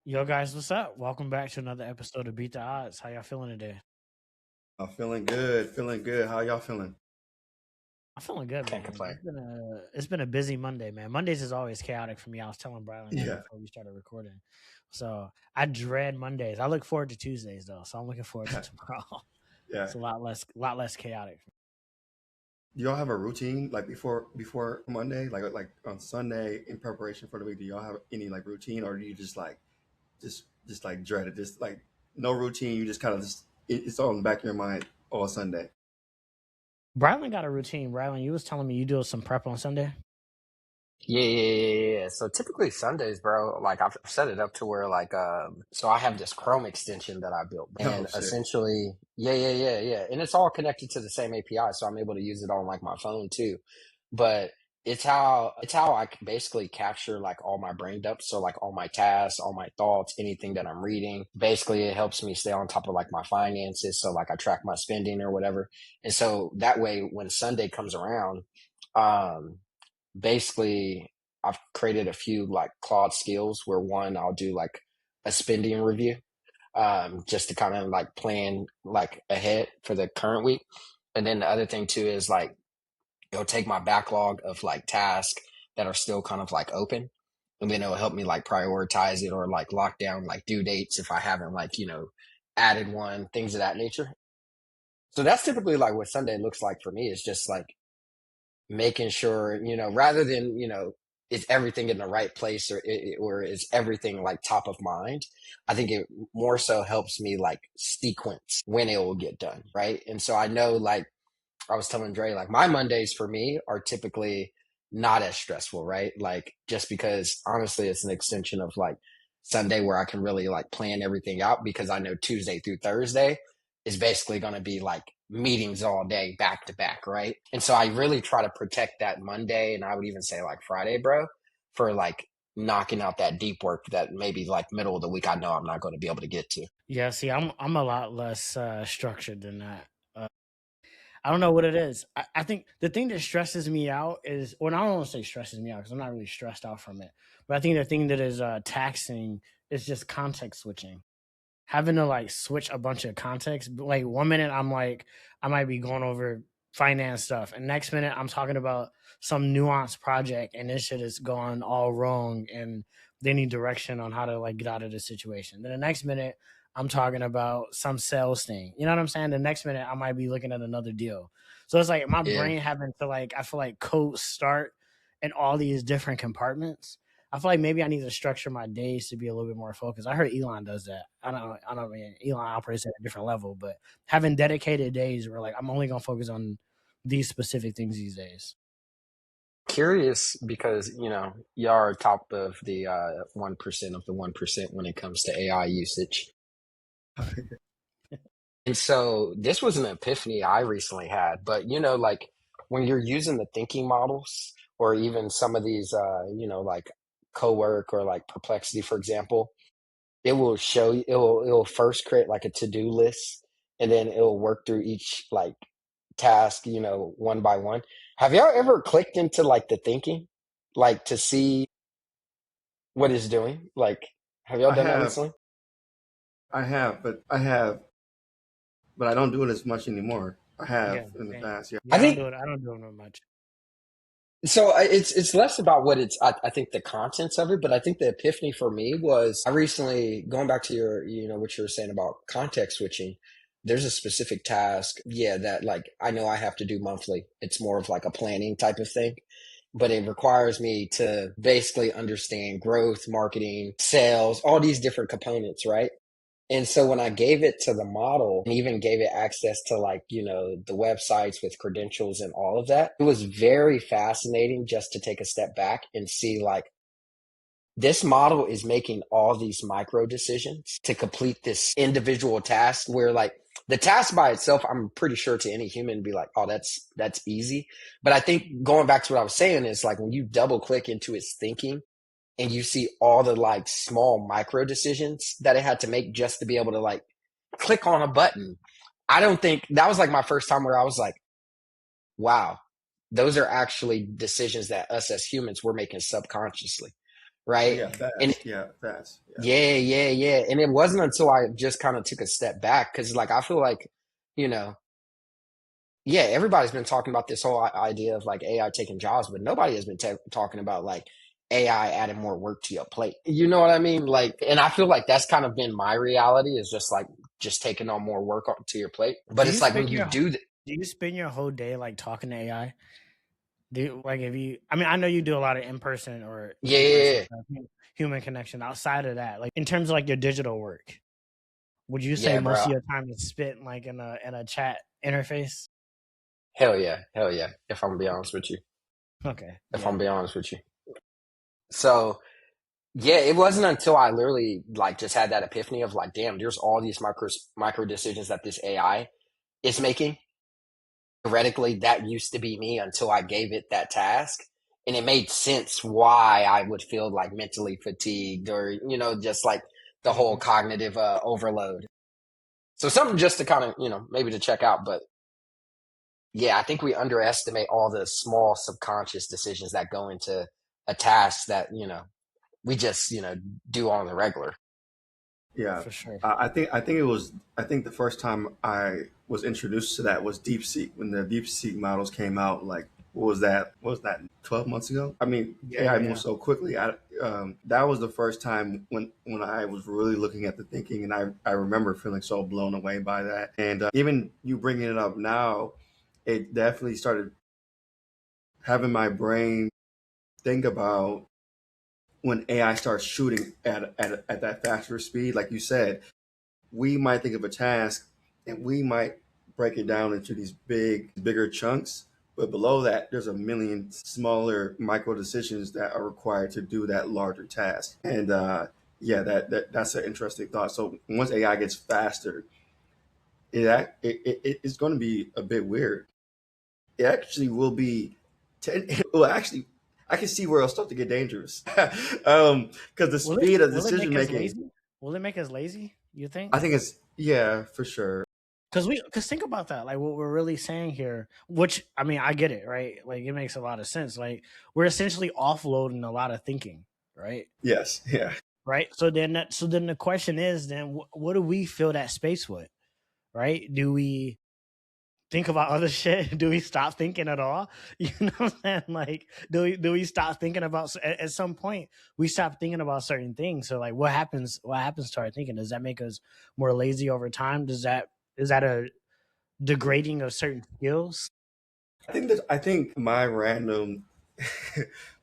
Yo, guys, what's up? Welcome back to another episode of Beat the Odds. How y'all feeling today? I'm feeling good, feeling good. How y'all feeling? I'm feeling good, Can't man. complain. It's been a busy Monday, man. Mondays is always chaotic for me. I was telling Brylan that Yeah, before we started recording. So I dread Mondays. I look forward to Tuesdays though, so I'm looking forward to tomorrow. yeah. It's a lot less chaotic. Do y'all have a routine like before Monday, like on Sunday in preparation for the week? Do y'all have any like routine, or do you just like just like dread it? Just like no routine. You just kind of it's all in the back of your mind all Sunday. Brylan got a routine. Brylan, you was telling me you do some prep on Sunday. Yeah. So typically Sundays, bro, like I've set it up to where so I have this Chrome extension that I built, Oh and shit. essentially, yeah. And it's all connected to the same API, so I'm able to use it on like my phone too. But it's how I can basically capture like all my brain dumps. So like all my tasks, all my thoughts, anything that I'm reading. Basically, it helps me stay on top of like my finances. So like I track my spending or whatever. And so that way when Sunday comes around, um, basically I've created a few like Claude skills where one I'll do like a spending review, just to kind of like plan like ahead for the current week. And then the other thing too is like it'll take my backlog of like tasks that are still kind of like open, and then it'll help me like prioritize it or like lock down like due dates if I haven't like, added one, things of that nature. So that's typically like what Sunday looks like for me. Is just like making sure, rather than, is everything in the right place, or is everything like top of mind? I think it more so helps me like sequence when it will get done. Right. And so I know, like I was telling Dre, like my Mondays for me are typically not as stressful. Right. Like just because honestly, it's an extension of like Sunday where I can really like plan everything out, because I know Tuesday through Thursday is basically going to be like meetings all day back to back, right? And so I really try to protect that Monday, and I would even say like Friday, bro, for like knocking out that deep work that maybe like middle of the week I know I'm not going to be able to get to. Yeah, see, I'm a lot less structured than that. Uh, I don't know what it is. I think the thing that stresses me out is, well, I don't want to say stresses me out because I'm not really stressed out from it. But I think the thing that is taxing is just context switching. Having to like switch a bunch of context. Like one minute I'm like, I might be going over finance stuff, and next minute I'm talking about some nuanced project, and this shit is going all wrong, and they need direction on how to like get out of this situation. Then the next minute I'm talking about some sales thing. You know what I'm saying? The next minute I might be looking at another deal. So it's like my Yeah. brain having to like, I feel like code start in all these different compartments. I feel like maybe I need to structure my days to be a little bit more focused. I heard Elon does that. I don't mean Elon operates at a different level, but having dedicated days where like I'm only gonna focus on these specific things these days. Curious because, y'all are top of the 1% of the 1% when it comes to AI usage. And so this was an epiphany I recently had. But, like when you're using the thinking models, or even some of these, like Cowork or like Perplexity, for example, it will show you, it will first create like a to-do list, and then it will work through each like task, one by one. Have y'all ever clicked into like the thinking, like to see what it's doing? Like, have y'all I done that have, recently? but I don't do it as much anymore. I have Yeah, in the same. past. Yeah. I Yeah, I don't think do it. I don't do it much. so. It's less about what it's. I think the contents of it, but I think the epiphany for me was I recently, going back to your, what you were saying about context switching. There's a specific task, yeah, that like I know I have to do monthly. It's more of like a planning type of thing, but it requires me to basically understand growth, marketing, sales, all these different components, right? And so when I gave it to the model and even gave it access to like, the websites with credentials and all of that, it was very fascinating just to take a step back and see like this model is making all these micro decisions to complete this individual task, where like the task by itself, I'm pretty sure to any human be like, oh, that's easy. But I think going back to what I was saying is like when you double click into its thinking and you see all the like small micro decisions that it had to make just to be able to like click on a button. I don't think that was like my first time where I was like, wow, those are actually decisions that us as humans we're making subconsciously. Oh right? yeah, And fast. Yeah, fast. Yeah. yeah. And it wasn't until I just kind of took a step back because, like, I feel like, you know, yeah, everybody's been talking about this whole idea of like AI taking jobs, but nobody has been talking about like AI adding more work to your plate. You know what I mean? Like, and I feel like that's kind of been my reality is just like just taking on more work to your plate. But Do you it's like when spend you your do do you spend your whole day like talking to AI? Do you, like if you? I mean, I know you do a lot of in person or yeah, in yeah, person yeah, human connection. Outside of that, like in terms of like your digital work, would you say yeah, most bro. of your time is spent like in a chat interface? Hell yeah. If I'm gonna be honest with you, Okay, if I'm yeah, gonna be honest with you, so yeah, it wasn't until I literally like just had that epiphany of like, damn, there's all these micro decisions that this AI is making. Theoretically, that used to be me until I gave it that task. And it made sense why I would feel like mentally fatigued or, just like the whole hmm cognitive overload. So something just to kind of, maybe to check out. But yeah, I think we underestimate all the small subconscious decisions that go into a task that, we just, do on the regular. Yeah, for sure. I think it was I think the first time I was introduced to that was DeepSeek when the DeepSeek models came out. Like, what was that 12 months ago? I mean, Yeah, AI yeah, moves yeah. so quickly. That was the first time when I was really looking at the thinking, and I remember feeling so blown away by that. And even you bringing it up now, it definitely started having my brain think about when AI starts shooting at that faster speed, like you said, we might think of a task and we might break it down into these bigger chunks. But below that, there's a million smaller micro decisions that are required to do that larger task. And yeah, that's an interesting thought. So once AI gets faster, it's going to be a bit weird. It actually will be. Well, actually, I can see where it'll start to get dangerous. Because the speed of Will it decision make us making, lazy? Will it make us lazy? You I think? think it's yeah for sure. Because think about that, like what we're really saying here, which I mean, I get it, right? Like it makes a lot of sense. Like we're essentially offloading a lot of thinking, right? Yes, yeah. Right. So then the question is, then what do we fill that space with, right? Do we think about other shit? Do we stop thinking at all? You know what I'm saying? Like, do we stop thinking about at some point we stop thinking about certain things? So like what happens? What happens to our thinking? Does that make us more lazy over time? Does that is that a degrading of certain skills? I think my random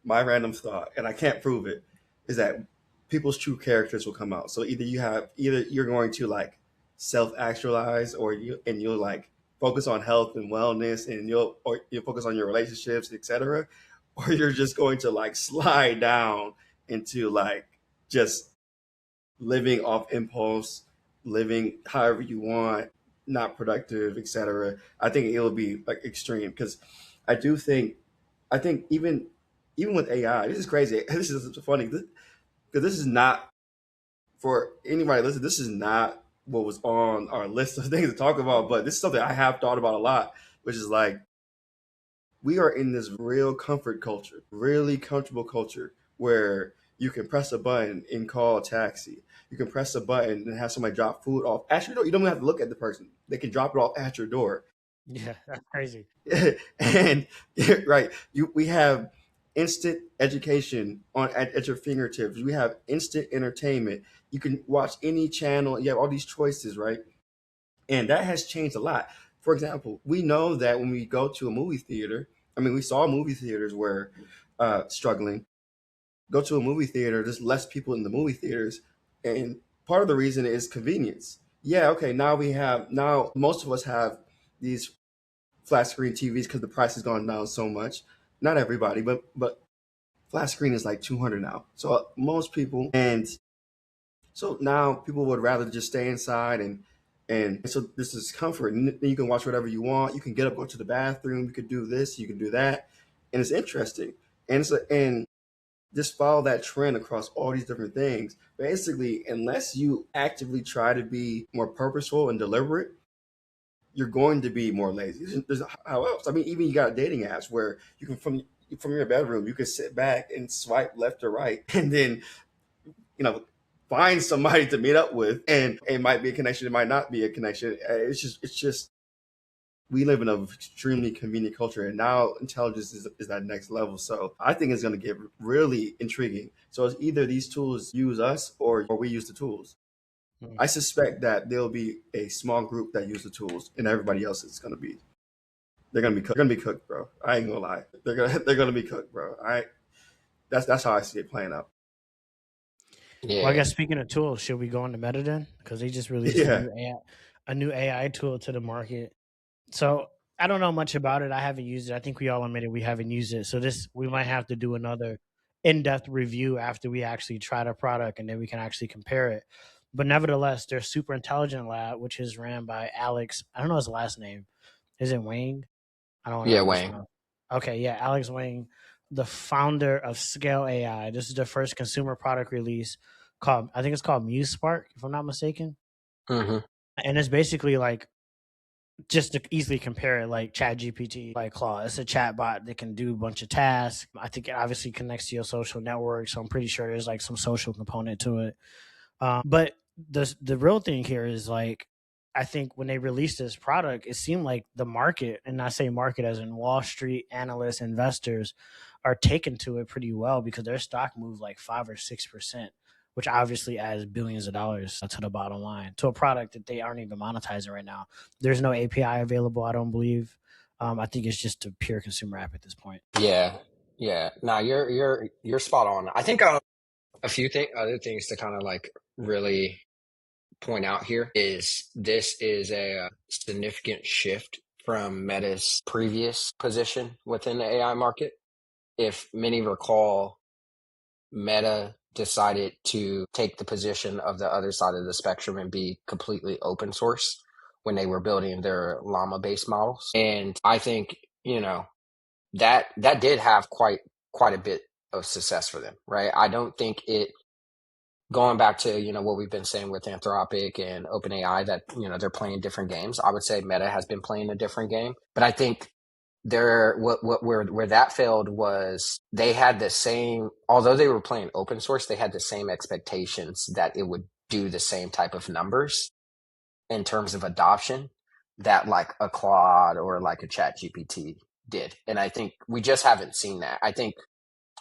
thought, and I can't prove it, is that people's true characters will come out. So either you're going to like self actualize, or you'll like focus on health and wellness, and you'll focus on your relationships, etc. Or you're just going to like slide down into like just living off impulse, living however you want, not productive, etc. I think it'll be like extreme because I do think I think even with AI, this is crazy. This is funny because this is not for anybody listen. This is not what was on our list of things to talk about, but this is something I have thought about a lot, which is like we are in this real comfort culture, really comfortable culture where you can press a button and call a taxi. You can press a button and have somebody drop food off. Actually, you don't even have to look at the person. They can drop it off at your door. Yeah, that's crazy. And right, we have instant education at your fingertips. We have instant entertainment. You can watch any channel. You have all these choices, right? And that has changed a lot. For example, we know that when we go to a movie theater, I mean, we saw movie theaters where struggling. Go to a movie theater, there's less people in the movie theaters, and part of the reason is convenience. Yeah, okay. Now most of us have these flat screen TVs because the price has gone down so much. Not everybody, but flat screen is like 200 now. So most people, and so now people would rather just stay inside and so this is comfort. And then you can watch whatever you want. You can get up, go to the bathroom. You can do this. You can do that, and it's interesting. And just follow that trend across all these different things. Basically, unless you actively try to be more purposeful and deliberate, you're going to be more lazy. How else? I mean, even you got dating apps where you can from from your bedroom, you could sit back and swipe left or right, and then you know find somebody to meet up with, and it might be a connection, it might not be a connection. It's just we live in an extremely convenient culture, and now intelligence is that next level. So I think it's going to get really intriguing. So it's either these tools use us, or we use the tools. Hmm. I suspect that there'll be a small group that use the tools, and everybody else is going to be they're gonna be cooked, bro. I ain't gonna lie, they're gonna be cooked, bro. That's how I see it playing out. Well, I Yeah. guess speaking of tools, should we go into Meta then? Because they just released Yeah, a new AI tool to the market. So I don't know much about it. I haven't used it. I think we all admitted we haven't used it. So this we might have to do another in-depth review after we actually try the product, and then we can actually compare it. But nevertheless, their super intelligent lab, which is ran by Alex. I don't know his last name. Is it Wang? I don't want to Yeah, Wayne. mispronounce. Okay, yeah, Alex Wang, the founder of Scale AI. This is their first consumer product release called, I think it's called Muse Spark, if I'm not mistaken. Hmm. And it's basically like, just to easily compare it, like Chat GPT, like Claude. It's a chat bot that can do a bunch of tasks. I think it obviously connects to your social network, so I'm pretty sure there's like some social component to it. But the real thing here is like, I think when they released this product, it seemed like the market, and I say market as in Wall Street analysts, investors, are taken to it pretty well because their stock moved like 5 or 6%, which obviously adds billions of dollars to the bottom line to a product that they aren't even monetizing right now. There's no API available, I don't believe. I think it's just a pure consumer app at this point. Yeah. Yeah. Now you're spot on. I think a few other things to kind of like really point out here is this is a significant shift from Meta's previous position within the AI market. If many recall, Meta decided to take the position of the other side of the spectrum and be completely open source when they were building their llama based models. And I think, that did have quite a bit of success for them, right? I don't think it going back to what we've been saying with Anthropic and OpenAI, that they're playing different games. I would say Meta has been playing a different game, but I think where that failed was they had the same, although they were playing open source, they had the same expectations that it would do the same type of numbers in terms of adoption that like a Claude or like a Chat GPT did. And I think we just haven't seen that. I think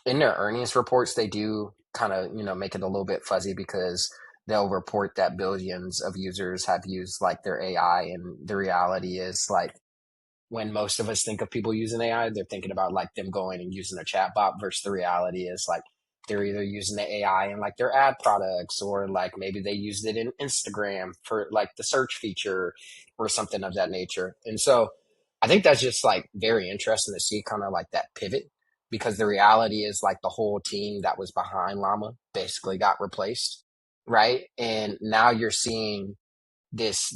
in their earnings reports, they do kind of, make it a little bit fuzzy because they'll report that billions of users have used like their AI. And the reality is like, when most of us think of people using AI, they're thinking about like them going and using a chatbot versus the reality is like they're either using the AI in like their ad products, or like maybe they used it in Instagram for like the search feature or something of that nature. And so I think that's just like very interesting to see kind of like that pivot, because the reality is like the whole team that was behind Llama basically got replaced. Right. And now you're seeing this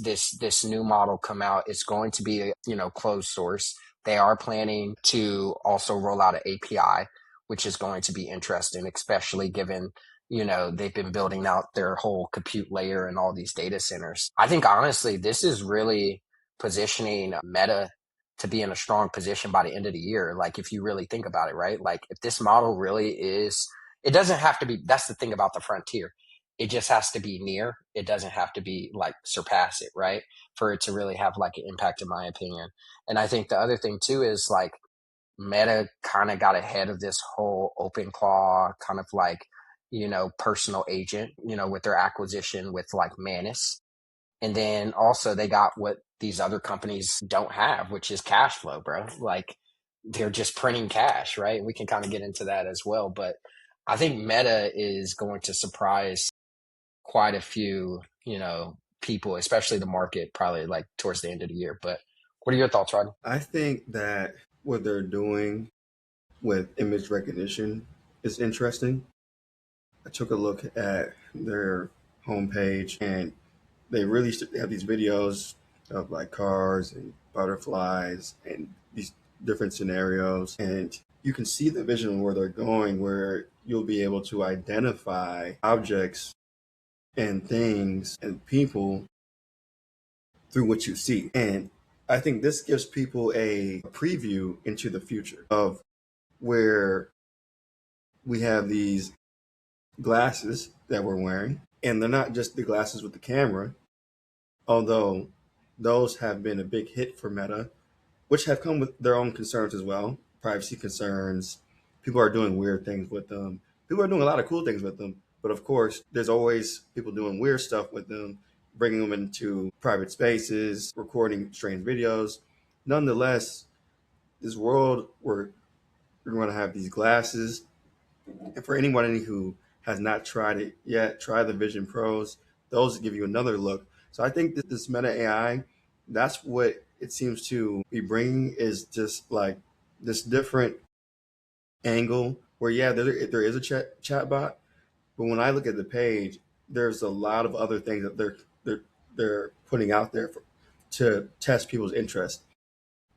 new model come out. It's going to be closed source. They are planning to also roll out an API, which is going to be interesting, especially given they've been building out their whole compute layer and all these data centers. I think honestly this is really positioning Meta to be in a strong position by the end of the year. Like if you really think about it, right? Like if this model really is, it doesn't have to be, that's the thing about the frontier, it just has to be near. It doesn't have to be like surpass it, right? For it to really have like an impact, in my opinion. And I think the other thing too is like Meta kind of got ahead of this whole open claw kind of like, personal agent, with their acquisition with like Manus. And then also they got what these other companies don't have, which is cash flow, bro. Like they're just printing cash, right? We can kind of get into that as well. But I think Meta is going to surprise quite a few, people, especially the market, probably like towards the end of the year. But what are your thoughts, Rodney? I think that what they're doing with image recognition is interesting. I took a look at their homepage, and they really have these videos of like cars and butterflies and these different scenarios, and you can see the vision where they're going, where you'll be able to identify objects and things and people through what you see. And I think this gives people a preview into the future of where we have these glasses that we're wearing, and they're not just the glasses with the camera, although those have been a big hit for Meta, which have come with their own concerns as well, privacy concerns. People are doing weird things with them. People are doing a lot of cool things with them, but of course, there's always people doing weird stuff with them, bringing them into private spaces, recording strange videos. Nonetheless, this world where we're going to have these glasses, and for anyone who has not tried it yet, try the Vision Pros. Those give you another look. So I think that this Meta AI, that's what it seems to be bringing, is just like this different angle where, yeah, there is a chat bot, but when I look at the page, there's a lot of other things that they're putting out there to test people's interest.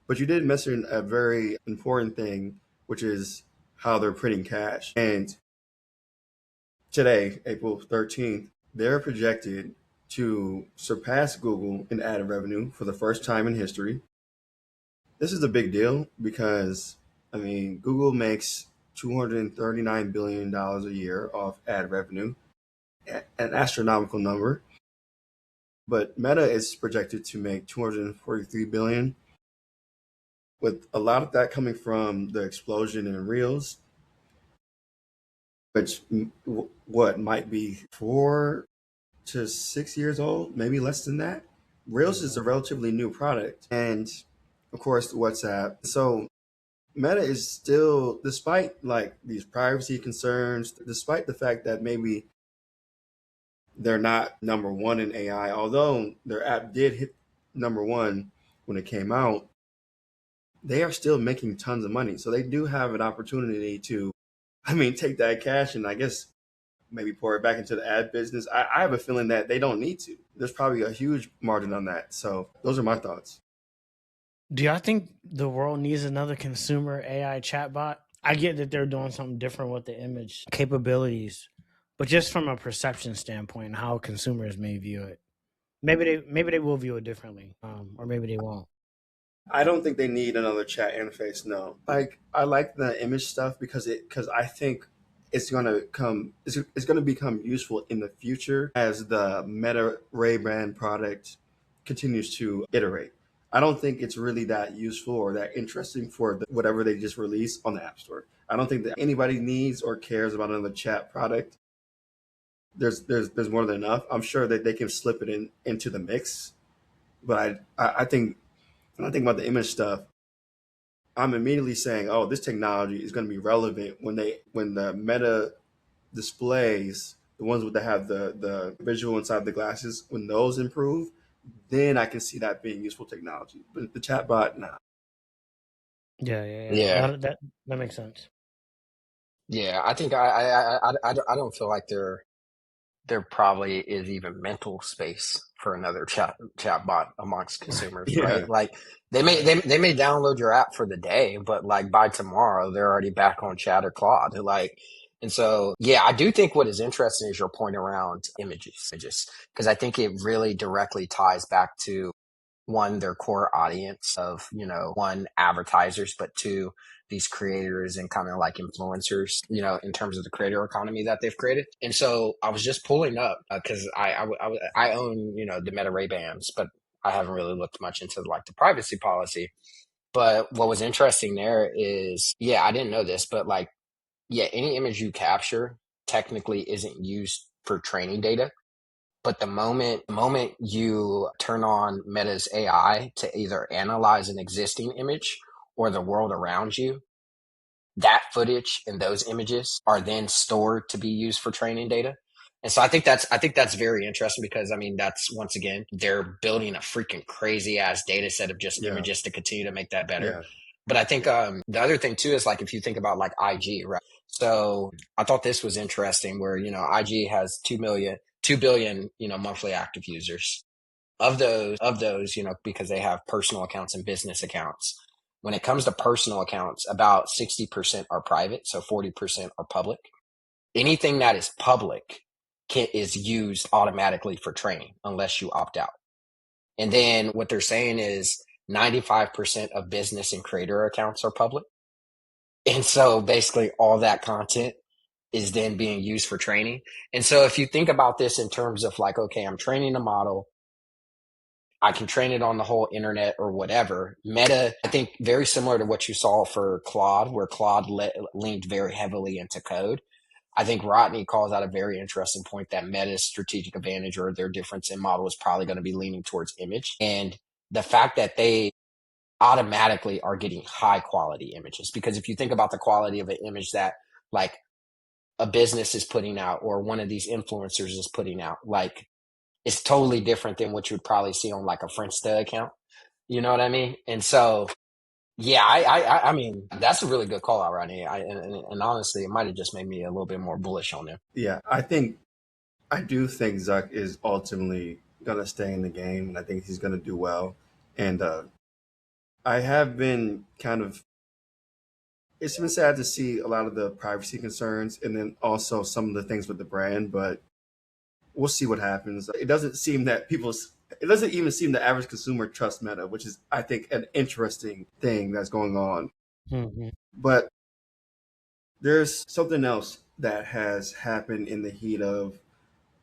But you did mention a very important thing, which is how they're printing cash. And today, April 13th, they're projected to surpass Google in ad revenue for the first time in history. This is a big deal because, I mean, Google makes $239 billion a year off ad revenue, an astronomical number. But Meta is projected to make 243 billion, with a lot of that coming from the explosion in Reels, which what might be 4 to 6 years old, maybe less than that. Reels is a relatively new product, and of course WhatsApp. So Meta is still, despite like these privacy concerns, despite the fact that maybe they're not number one in AI, although their app did hit number one when it came out, they are still making tons of money. So they do have an opportunity to, I mean, take that cash and I guess maybe pour it back into the ad business. I have a feeling that they don't need to. There's probably a huge margin on that. So those are my thoughts. Do y'all think the world needs another consumer AI chatbot? I get that they're doing something different with the image capabilities, but just from a perception standpoint, how consumers may view it, maybe they will view it differently, or maybe they won't. I don't think they need another chat interface. No, like I like the image stuff because I think it's gonna become useful in the future as the Meta Ray-Ban product continues to iterate. I don't think it's really that useful or that interesting for whatever they just released on the App Store. I don't think that anybody needs or cares about another chat product. There's more than enough. I'm sure that they can slip it into the mix, but I think when I think about the image stuff, I'm immediately saying, oh, this technology is going to be relevant when the Meta displays, the ones that have the visual inside the glasses, when those improve, then I can see that being useful technology. But the chatbot, nah. Yeah, yeah, yeah. Yeah. That makes sense. Yeah. I think I don't feel like there probably is even mental space for another chatbot amongst consumers, Yeah, right? Like they may download your app for the day, but like by tomorrow they're already back on Chat or Claude. Like, and so yeah, I do think what is interesting is your point around images, because I think it really directly ties back to one, their core audience of, one, advertisers, but two, these creators and kind of like influencers, in terms of the creator economy that they've created. And so I was just pulling up because I own, the Meta Ray Bans, but I haven't really looked much into like the privacy policy. But what was interesting there is, yeah, I didn't know this, but like, yeah, any image you capture technically isn't used for training data. But the moment you turn on Meta's AI to either analyze an existing image or the world around you, that footage and those images are then stored to be used for training data. And so I think that's very interesting because I mean that's once again they're building a freaking crazy ass data set of just yeah, images to continue to make that better. yeah, But I think the other thing too is like if you think about like IG, right? So I thought this was interesting where IG has 2 billion monthly active users. Of those because they have personal accounts and business accounts. When it comes to personal accounts, about 60% are private, so 40% are public. Anything that is public is used automatically for training unless you opt out. And then what they're saying is 95% of business and creator accounts are public. And so basically all that content is then being used for training. And so if you think about this in terms of like, okay, I'm training a model, I can train it on the whole internet or whatever. Meta, I think very similar to what you saw for Claude, where Claude leaned very heavily into code. I think Rodney calls out a very interesting point that Meta's strategic advantage or their difference in model is probably going to be leaning towards image. And the fact that they automatically are getting high quality images. Because if you think about the quality of an image that like a business is putting out or one of these influencers is putting out, like it's totally different than what you'd probably see on like a Friendster account. You know what I mean? And so, yeah, I mean, that's a really good call out, Rodney. And honestly, it might have just made me a little bit more bullish on them. Yeah, I do think Zuck is ultimately gonna stay in the game, and I think he's gonna do well. And I have been kind of. It's been sad to see a lot of the privacy concerns, and then also some of the things with the brand. But we'll see what happens. It doesn't seem that people's. It doesn't even seem the average consumer trusts Meta, which is, I think, an interesting thing that's going on. Mm-hmm. But there's something else that has happened in the heat of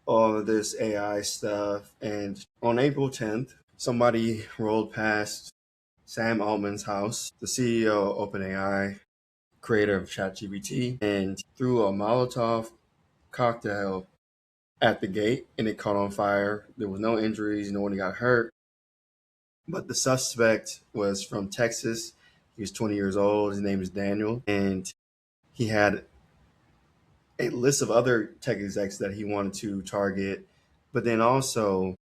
all of this AI stuff. And on April 10th, somebody rolled past Sam Altman's house, the CEO of OpenAI, creator of ChatGPT, and threw a Molotov cocktail at the gate, and it caught on fire. There was no injuries, no one got hurt. But the suspect was from Texas. He was 20 years old. His name is Daniel, and he had a list of other tech execs that he wanted to target. But then also,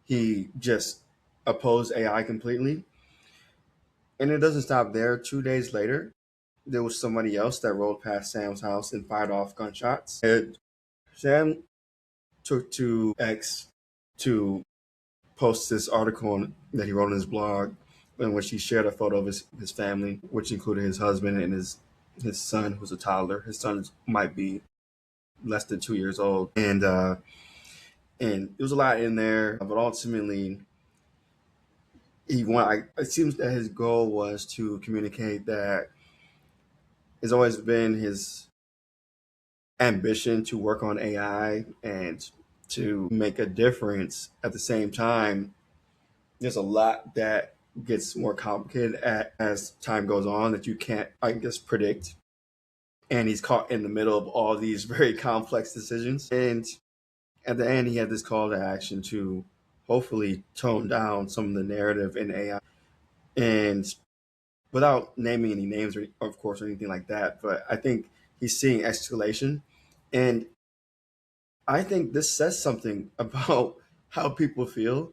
he just opposed AI completely. And it doesn't stop there. 2 days later, there was somebody else that rolled past Sam's house and fired off gunshots. And Sam took to X to post this article that he wrote on his blog, in which he shared a photo of his family, which included his husband and his son, who's a toddler. His son might be less than 2 years old, and there was a lot in there, but ultimately it seems that his goal was to communicate that it's always been his ambition to work on AI and to make a difference. At the same time, there's a lot that gets more complicated as time goes on that you can't, I guess, predict. And he's caught in the middle of all these very complex decisions. And at the end, he had this call to action to hopefully tone down some of the narrative in AI. And without naming any names, or, of course, or anything like that, but I think he's seeing escalation. And I think this says something about how people feel.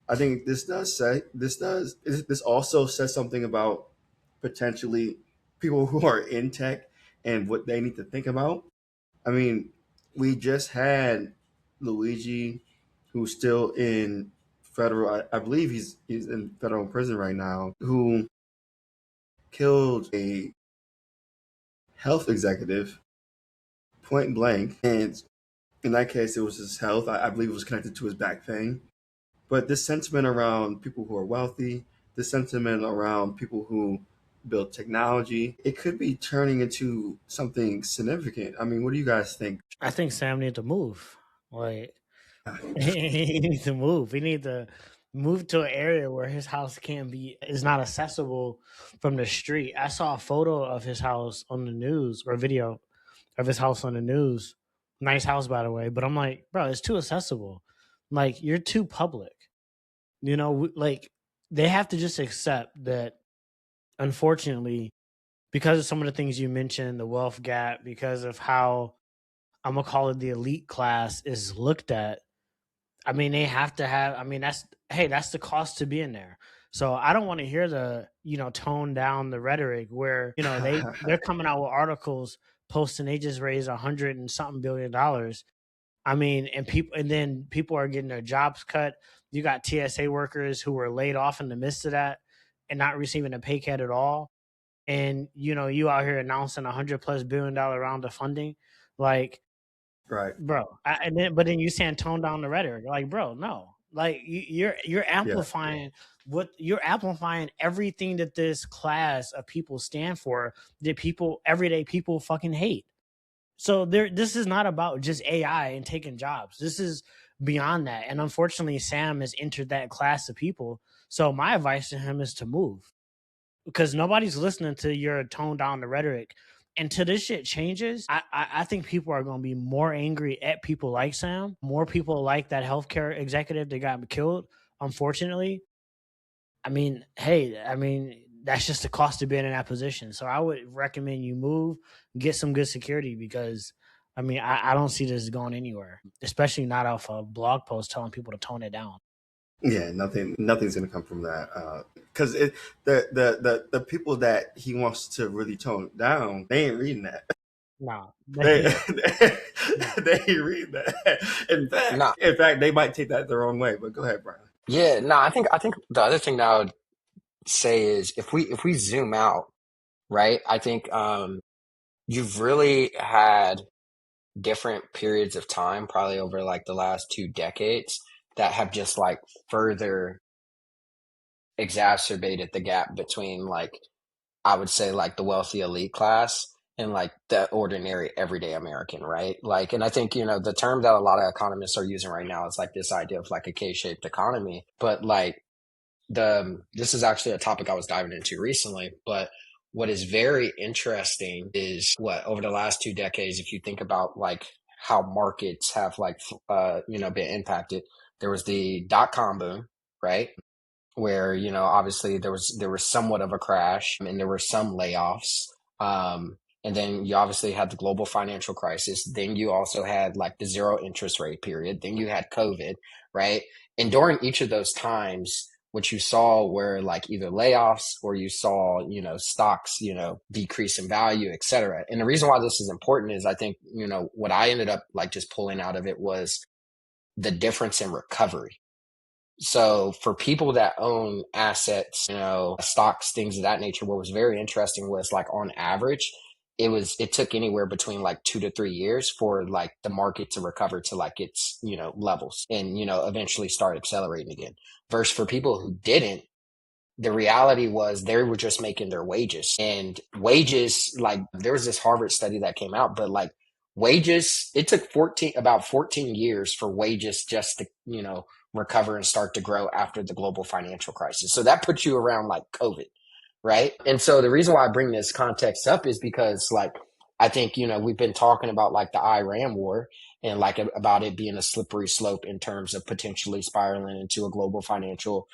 I think this also says something about potentially people who are in tech and what they need to think about. I mean, we just had Luigi, who's still in federal. I believe he's in federal prison right now, who killed a health executive point blank, and in that case, it was his health. I believe it was connected to his back pain. But this sentiment around people who are wealthy, this sentiment around people who build technology, it could be turning into something significant. I mean, what do you guys think? I think Sam needs to move. Like he needs to move. He needs to move to an area where his house can't be is not accessible from the street. I saw a photo of his house on the news or a video of his house on the news. Nice house, by the way. But I'm like, bro, it's too accessible. Like you're too public. You know, like they have to just accept that. Unfortunately, because of some of the things you mentioned, the wealth gap, because of how I'm gonna call it the elite class is looked at. I mean, they have to have. I mean, that's the cost to be in there. So I don't want to hear the tone down the rhetoric where they're coming out with articles posting they just raised 100 and something billion. I mean, and then people are getting their jobs cut. You got TSA workers who were laid off in the midst of that and not receiving a pay cut at all. And you out here announcing $100+ billion round of funding, like Right. bro. But then you saying tone down the rhetoric, like bro, no, like you're Yeah. amplifying what you're amplifying everything that this class of people stand for, that people, everyday people, fucking hate. So this is not about just AI and taking jobs. This is beyond that. And unfortunately, Sam has entered that class of people. So my advice to him is to move, because nobody's listening to your tone down the rhetoric. Until this shit changes, I think people are going to be more angry at people like Sam, more people like that healthcare executive that got killed, unfortunately. I mean, hey, I mean, that's just the cost of being in that position. So I would recommend you move, get some good security, because I mean, I don't see this going anywhere, especially not off a blog post telling people to tone it down. Yeah, nothing's gonna come from that. Because the people that he wants to really tone down, they ain't reading that. No, They yeah, they, no. they ain't reading that. No, In fact, they might take that the wrong way. But go ahead, Brian. yeah, no. I think the other thing that I would say is if we zoom out, right? I think you've really had different periods of time, probably over like the last 2 decades, that have just like further exacerbated the gap between like I would say like the wealthy elite class and like the ordinary everyday American, right? Like, and I think, the term that a lot of economists are using right now is like this idea of like a K-shaped economy. But like this is actually a topic I was diving into recently, but what is very interesting is what over the last 2 decades, if you think about like how markets have like, been impacted, there was the dot-com boom, right? Where obviously there was somewhat of a crash and there were some layoffs, and then you obviously had the global financial crisis, then you also had like the zero interest rate period, then you had COVID, right? And during each of those times what you saw were like either layoffs or you saw stocks decrease in value, etc. And the reason why this is important is I think what I ended up like just pulling out of it was the difference in recovery. So for people that own assets, stocks, things of that nature, what was very interesting was like on average, it took anywhere between like 2 to 3 years for like the market to recover to like its, levels and, eventually start accelerating again. Versus for people who didn't, the reality was they were just making their wages, and wages, like there was this Harvard study that came out, but like wages, it took about 14 years for wages just to recover and start to grow after the global financial crisis. So that puts you around like COVID, right? And so the reason why I bring this context up is because like I think we've been talking about like the Iran war and like about it being a slippery slope in terms of potentially spiraling into a global financial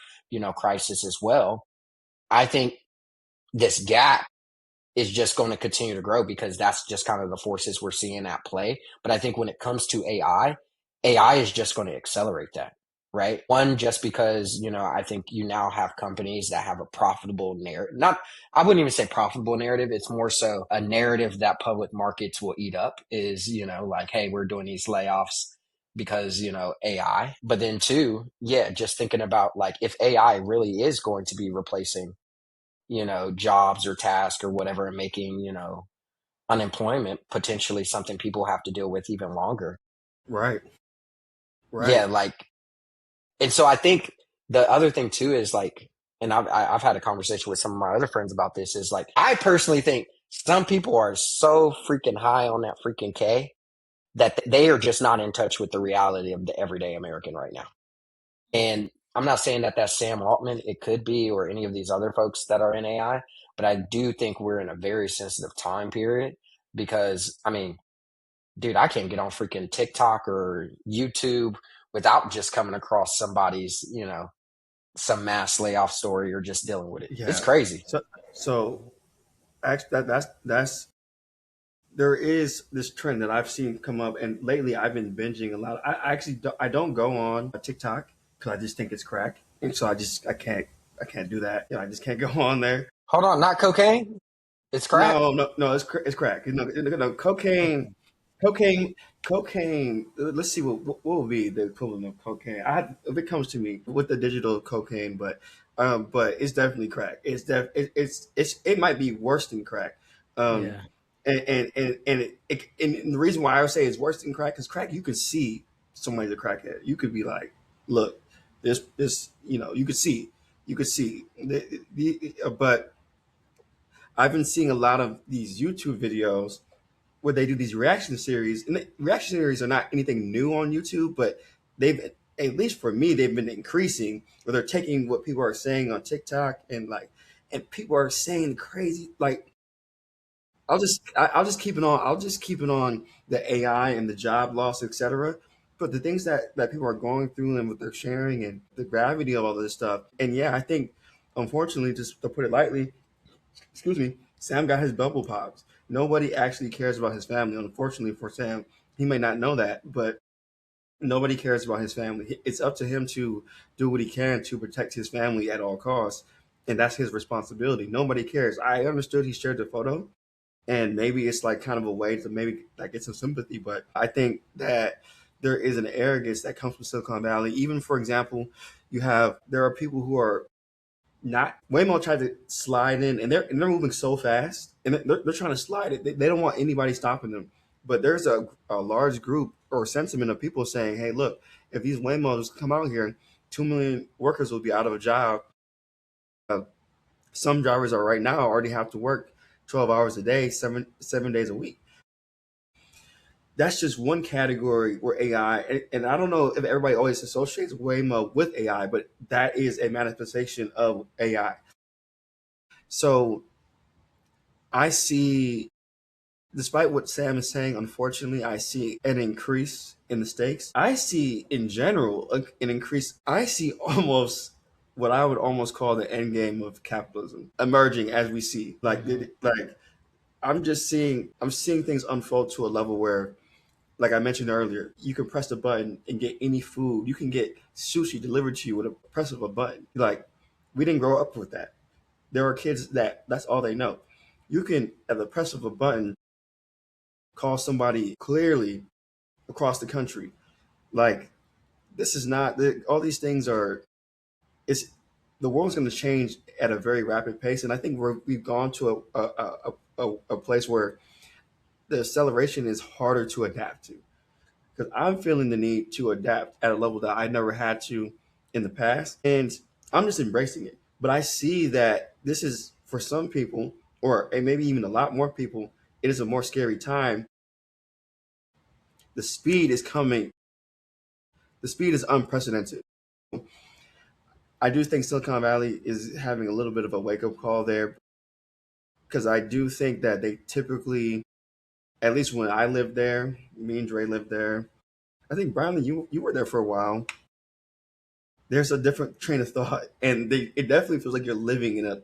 crisis as well. I think this gap is just going to continue to grow because that's just kind of the forces we're seeing at play. But I think when it comes to AI is just going to accelerate that, right? One, just because, I think you now have companies that have a profitable narrative. Not, I wouldn't even say profitable narrative. It's more so a narrative that public markets will eat up is, like, hey, we're doing these layoffs because, AI. But then two, yeah, just thinking about like if AI really is going to be replacing jobs or tasks or whatever, and making, unemployment potentially something people have to deal with even longer. Right, right. Yeah, like, and so I think the other thing too is like, and I've had a conversation with some of my other friends about this, is like, I personally think some people are so freaking high on that freaking K that they are just not in touch with the reality of the everyday American right now. And I'm not saying that that's Sam Altman. It could be, or any of these other folks that are in AI. But I do think we're in a very sensitive time period because, I mean, dude, I can't get on freaking TikTok or YouTube without just coming across somebody's, some mass layoff story or just dealing with it. It's Yeah. crazy. So actually, that's there is this trend that I've seen come up, and lately I've been binging a lot. I actually I don't go on TikTok because I just think it's crack, and so I can't do that. I just can't go on there. Hold on, not cocaine? It's crack? No, it's crack. Cocaine, cocaine, cocaine. Let's see what will be the equivalent of cocaine. If it comes to me with the digital cocaine, but it's definitely crack. It might be worse than crack. Um, Yeah, and the reason why I would say it's worse than crack is crack. You could see somebody's a crackhead. You could be like, look, this you could see. you could see but I've been seeing a lot of these YouTube videos where they do these reaction series, and the reaction series are not anything new on YouTube, but they've, at least for me, they've been increasing. Where they're taking what people are saying on TikTok and people are saying crazy like. I'll just keep it on. I'll just keep it on the AI and the job loss, etc. But the things that people are going through and what they're sharing and the gravity of all this stuff. And yeah, I think, unfortunately, just to put it lightly, excuse me, Sam got his bubble pops. Nobody actually cares about his family. Unfortunately for Sam, he may not know that, but nobody cares about his family. It's up to him to do what he can to protect his family at all costs, and that's his responsibility. Nobody cares. I understood he shared the photo, and maybe it's like kind of a way to maybe like get some sympathy, but I think that there is an arrogance that comes from Silicon Valley. Even, for example, there are people who are not. Waymo tried to slide in, and they're moving so fast, and they're trying to slide it. They don't want anybody stopping them. But there's a large group or sentiment of people saying, "Hey, look, if these Waymos come out here, 2 million workers will be out of a job." Some drivers are right now already have to work 12 hours a day, seven days a week. That's just one category where AI, and I don't know if everybody always associates Waymo with AI, but that is a manifestation of AI. So I see, despite what Sam is saying, unfortunately, I see an increase in the stakes. I see, in general, an increase. I see almost what I would almost call the end game of capitalism emerging as we see. Like I'm seeing things unfold to a level where, like I mentioned earlier, you can press the button and get any food. You can get sushi delivered to you with a press of a button. Like, we didn't grow up with that. There are kids that's all they know. You can, at the press of a button, call somebody clearly across the country. Like, this is not all these things are. It's the world's going to change at a very rapid pace, and I think we've gone to a place where the acceleration is harder to adapt to, because I'm feeling the need to adapt at a level that I never had to in the past. And I'm just embracing it. But I see that this is, for some people, or maybe even a lot more people, it is a more scary time. The speed is coming, the speed is unprecedented. I do think Silicon Valley is having a little bit of a wake up call there, because I do think that they typically, at least when I lived there, me and Dre lived there. I think Brylan, you were there for a while. There's a different train of thought, and it definitely feels like you're living in a,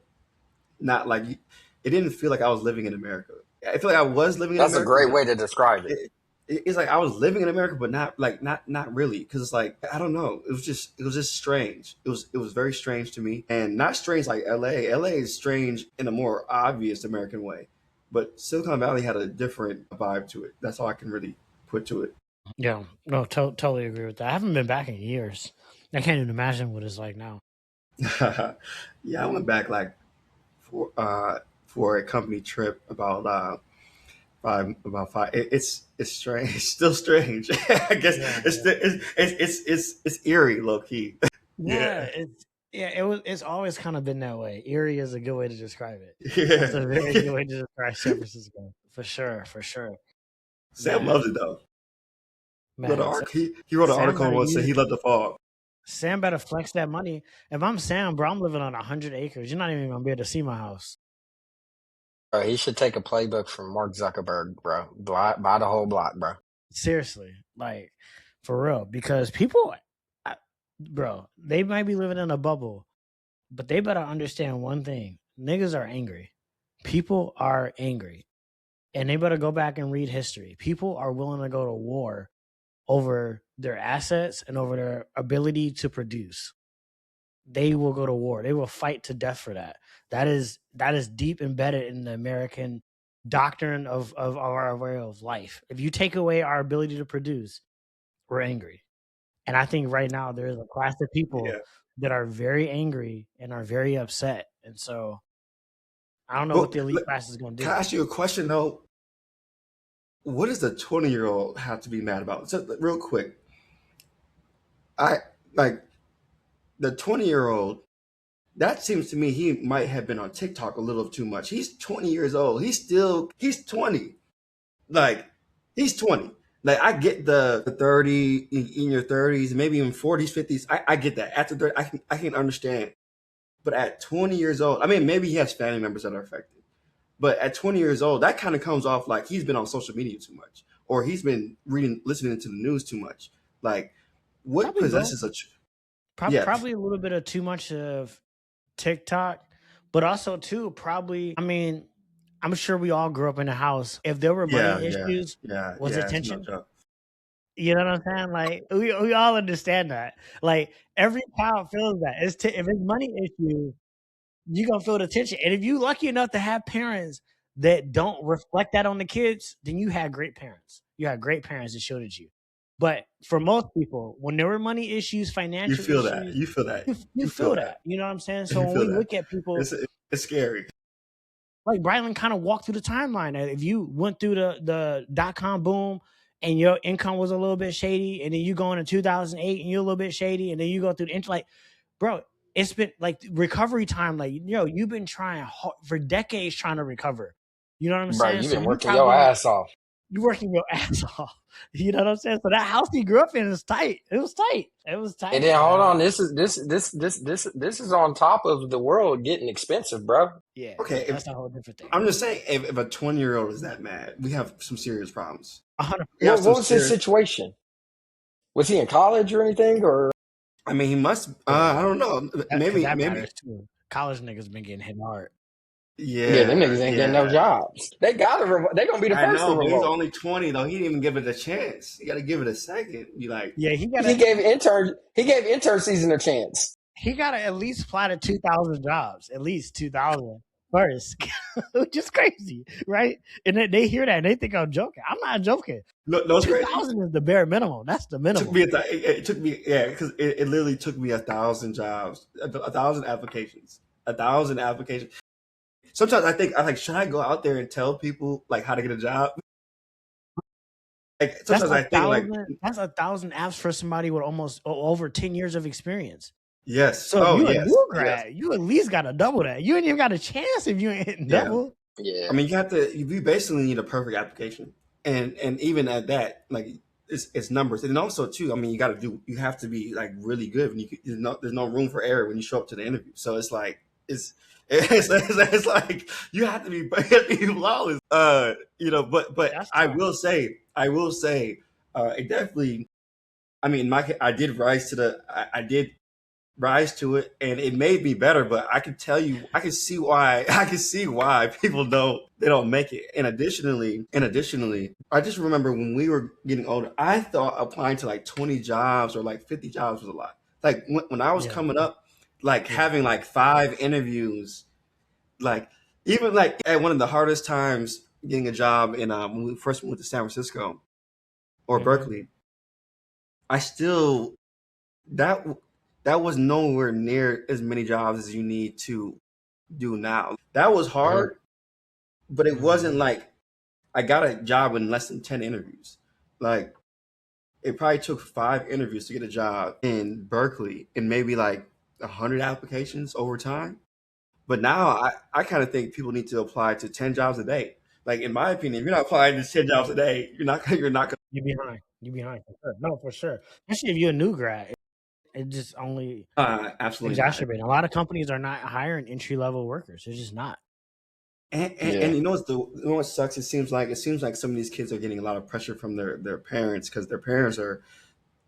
not like, it didn't feel like I was living in America. I feel like I was living in That's a America, great but way to describe it. it's like I was living in America, but not really, because it's like, I don't know. It was just strange. It was very strange to me, and not strange like L.A. L.A. is strange in a more obvious American way, but Silicon Valley had a different vibe to it. That's all I can really put to it. Yeah, no, totally agree with that. I haven't been back in years. I can't even imagine what it's like now. Yeah, I went back like for a company trip about five. It's strange. It's still strange. I guess Yeah, it's eerie, low key. yeah, Yeah, it's always kind of been that way. Eerie is a good way to describe it. That's yeah. a very good way to describe San Francisco, for sure, for sure. Sam Man, loves it though. man, He wrote an Sam article better once saying use he loved the fall. Sam better flex that money. If I'm Sam, bro, I'm living on 100 acres. You're not even gonna be able to see my house. Bro, he should take a playbook from Mark Zuckerberg, bro. Buy the whole block, bro. Seriously, like for real, because people, I, bro, they might be living in a bubble, but they better understand one thing: niggas are angry. People are angry, and they better go back and read history. People are willing to go to war over their assets and over their ability to produce. They will go to war. They will fight to death for that. That is deep embedded in the American doctrine of our way of life. If you take away our ability to produce, we're angry. And I think right now there is a class of people Yeah. that are very angry and are very upset. And so I don't know what Well, the elite class is going to can I do. ask you a question though? What does the 20-year-old have to be mad about? So, real quick, I like the 20-year-old. that seems to me he might have been on TikTok a little too much. He's 20 years old. He's 20. Like he's 20. Like I get the 30 in your 30s, maybe even 40s, 50s. I get that. After 30, I can understand. But at 20 years old, I mean, maybe he has family members that are affected. But at 20 years old, that kind of comes off like he's been on social media too much, or he's been listening to the news too much. Like, what Probably both. possesses a? Yeah, Probably a little bit of too much of TikTok, but also too probably. I mean, I'm sure we all grew up in a house. If there were yeah, money yeah, issues, was It's no attention. joke. You know what I'm saying? Like we all understand that. Like every child feels that. If it's money issues, you're gonna feel the tension. And if you lucky enough to have parents that don't reflect that on the kids, then you had great parents. You had great parents that showed you. But for most people, when there were money issues, You financial feel that. issues, You feel that. you You feel feel that. that. You know what I'm saying? So You when feel we that. look at people It's scary. like Brylan kind of walked through the timeline. If you went through the .com boom and your income was a little bit shady, and then you go into 2008 and you're a little bit shady, and then you go through the like, bro, it's been like recovery time. Like, you've been trying hard, for decades trying to recover. You know what I'm Bro, saying? you've So been you working your probably ass off. you're working your ass off. You know what I'm saying? So that house he grew up in is tight. It was tight. It was And tight. then hold on, this is on top of the world getting expensive, bro. Yeah, Okay, yeah. That's a whole different thing. I'm just saying, if a 20-year-old is that mad, we have some serious problems. 100. We have some What was his serious. situation? Was he in college or anything? Or I mean, he must. Yeah, I don't know. because Maybe, that maybe. matters too. College niggas been getting hit hard. yeah, them Yeah, niggas ain't getting no yeah. jobs. They gonna be the I first to know, but he's revolt. only 20 though. He didn't even give it a chance. You got to give it a second. You like, Yeah, he He gotta gave intern season a chance. he gotta at least apply to 2,000 jobs, at least 2,000 first, which is crazy, right? And they hear that and they think I'm joking. I'm not joking. no, no, it's crazy. 2,000 is the bare minimum. That's the Took minimum. me it took me, yeah, because it literally took me 1,000 jobs, 1,000 applications, 1,000 applications. Sometimes I like, should I go out there and tell people like how to get a job? Like That's sometimes a I think like, thousand. That's 1,000 apps for somebody with almost over 10 years of experience. yes, So if oh you a yes, new yes, grad, you at least got to double that. You ain't even got a chance if you ain't hitting yeah. double. Yeah. I mean, you basically need a perfect application, and even at that, like it's numbers, and also too. I mean, you have to be like really good when there's no room for error when you show up to the interview. So it's like it's it's like you have to be, you have to be flawless. But That's tough. I will say, it definitely. I mean, I did rise to it, and it made me better. But I can tell you, I can see why I can see why people don't make it. And additionally, I just remember when we were getting older, I thought applying to like 20 jobs or like 50 jobs was a lot. Like when I was Yeah, coming up, like yeah. having like 5 interviews, like even like at one of the hardest times getting a job in when we first moved to San Francisco or Mm-hmm. Berkeley, I still that that was nowhere near as many jobs as you need to do now. That was Mhm. hard, but it wasn't Mm-hmm. like I got a job in less than 10 interviews. Like it probably took 5 interviews to get a job in Berkeley and maybe like 100 applications over time. But now I kind of think people need to apply to 10 jobs a day. Like in my opinion, if you're not applying to 10 jobs a day, you're not gonna. You behind. You behind for sure. No, for sure. Especially if you're a new grad, it just only Absolutely not. exacerbating. A lot of companies are not hiring entry level workers. They're just not. And Yeah. you know what sucks? It seems like some of these kids are getting a lot of pressure from their parents because their parents are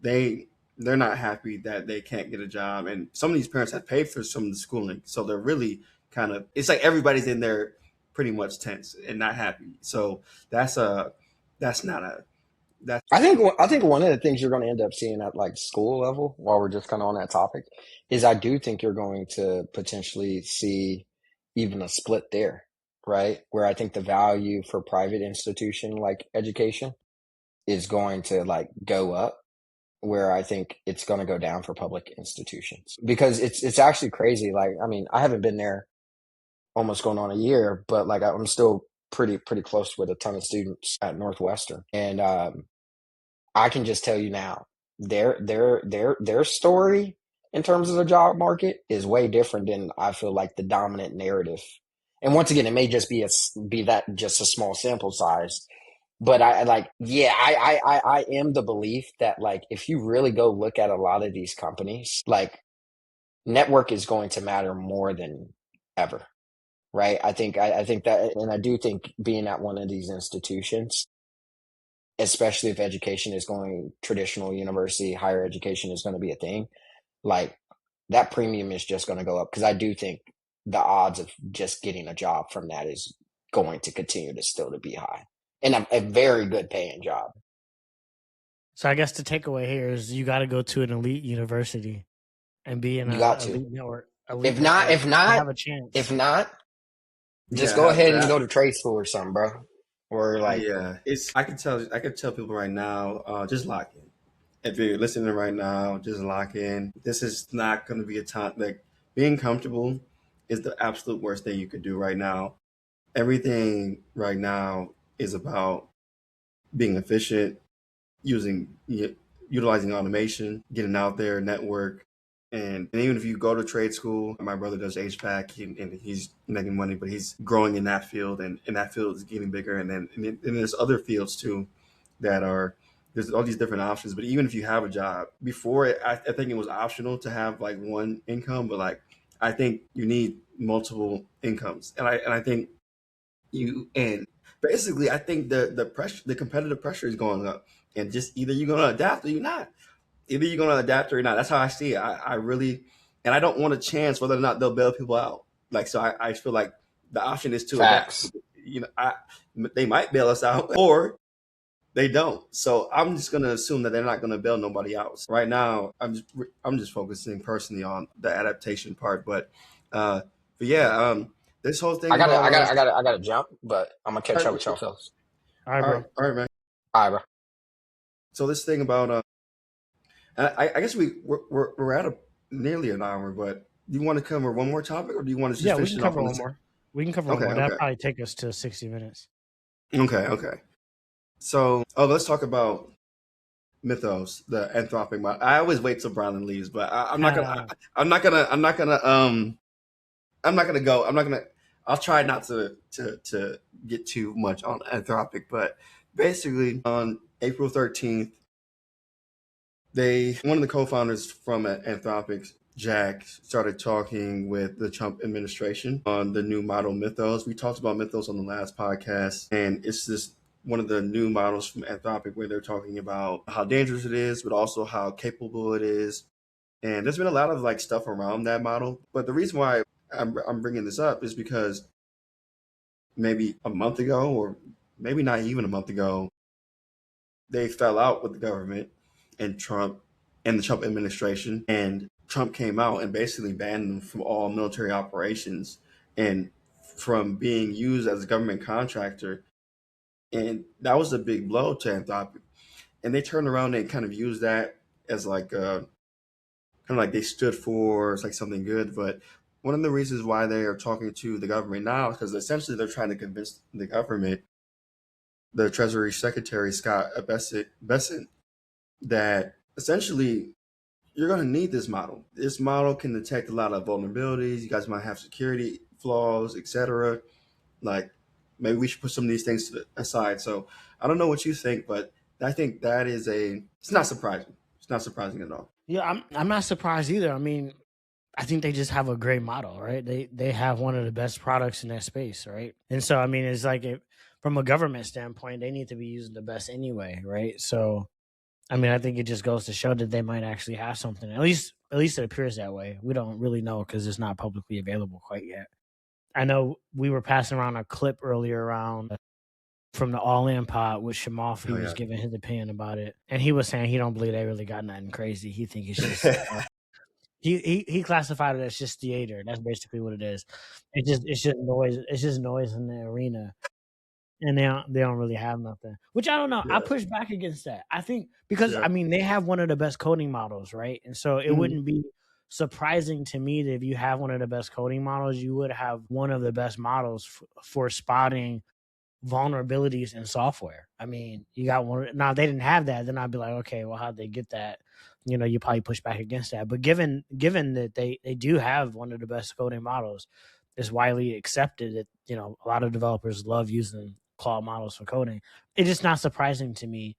they they're not happy that they can't get a job, and some of these parents have paid for some of the schooling, so they're really kind of it's like everybody's in there pretty much tense and not happy. So that's a that's not a that's I think one of the things you're going to end up seeing at like school level, while we're just kind of on that topic, is I do think you're going to potentially see even a split there, right? Where I think the value for private institution like education is going to like go up, where I think it's going to go down for public institutions because it's actually crazy. Like, I mean, I haven't been there almost going on a year, but like I'm still pretty close with a ton of students at Northwestern, and I can just tell you now, their story. in terms of the job market is way different than I feel like the dominant narrative. And once again, it may just be that just a small sample size, but I like, yeah, I am the belief that like if you really go look at a lot of these companies, like network is going to matter more than ever, right? I think that, and I do think being at one of these institutions, especially if education is going traditional university, higher education is going to be a thing, like that premium is just going to go up because I do think the odds of just getting a job from that is going to continue to still to be high and a very good paying job. So I guess the takeaway here is you got to go to an elite university and be in You a got to. elite network. If not, to have a chance. just Yeah, go ahead and that. go to trade school or something, bro. Or like, Yeah, it's. I can tell people right now, just lock in. If you're listening right now, just lock in. This is not going to be a time like being comfortable is the absolute worst thing you could do right now. Everything right now is about being efficient, utilizing automation, getting out there, network, and even if you go to trade school, my brother does HVAC and he's making money, but he's growing in that field, and that field is getting bigger. And there's other fields too that are there's all these different options. But even if you have a job, I think it was optional to have like one income, but like I think you need multiple incomes, and I think you and basically I think the pressure, the competitive pressure is going up, and just either you're gonna adapt or you're not. Either you're gonna adapt or you're not. That's how I see it. I really, and I don't want a chance whether or not they'll bail people out. Like so, I feel like the option is to adapt. facts. You know, they might bail us out or they don't. So I'm just gonna assume that they're not gonna bail nobody out. Right now, I'm just focusing personally on the adaptation part. But yeah, this whole thing about I gotta jump, but I'm gonna all catch right, up with y'all fellas. All right, bro. all right, man. All right, bro. So this thing about I guess we're at nearly an hour, but do you want to cover one more topic, or do you want to just Yeah, we finish can it off cover on one this? more. We can cover one Okay, more. That'll okay, probably take us to 60 minutes. okay. So, let's talk about mythos, the anthropic model. I always wait till Brylan leaves, but I'm not gonna. I'm not gonna go. I'm not gonna. I'll try not to get too much on anthropic, but basically on April 13th, one of the co-founders from Anthropic, Jack, started talking with the Trump administration on the new model Mythos. We talked about Mythos on the last podcast, and it's this one of the new models from Anthropic where they're talking about how dangerous it is, but also how capable it is. And there's been a lot of like stuff around that model. But the reason why I'm bringing this up is because maybe a month ago, or maybe not even a month ago, they fell out with the government and Trump and the Trump administration. And Trump came out and basically banned them from all military operations and from being used as a government contractor. And that was a big blow to Anthropic. And they turned around and kind of used that as like kind of like they stood for it's like something good. But one of the reasons why they are talking to the government now is because essentially they're trying to convince the government, the Treasury Secretary Scott Bessent, that essentially you're going to need this model. This model can detect a lot of vulnerabilities. You guys might have security flaws, etc. Like maybe we should put some of these things to the aside. So I don't know what you think, but I think that is it's not surprising. It's not surprising at all. Yeah, I'm not surprised either. I mean, I think they just have a great model, right? They have one of the best products in that space, right? And so I mean, it's like from a government standpoint, they need to be using the best anyway, right? So I mean, I think it just goes to show that they might actually have something. At least it appears that way. We don't really know because it's not publicly available quite yet. I know we were passing around a clip earlier around from the All In pod with Shamoff. He Oh was yeah. giving his opinion about it, and he was saying he don't believe they really got nothing crazy. He think it's just he classified it as just theater. That's basically what it is. It's just noise. It's just noise in the arena, and they don't really have nothing. Which I don't know. I Yeah. push back against that. I think because Yeah. I mean they have one of the best coding models, right? And so it Mhm. wouldn't be surprising to me that if you have one of the best coding models, you would have one of the best models for spotting vulnerabilities in software. I mean, you got one. Now, if they didn't have that, then I'd be like, okay, well, how'd they get that? you probably push back against that. But given that they do have one of the best coding models, it's widely accepted that a lot of developers love using Claude models for coding. It's just not surprising to me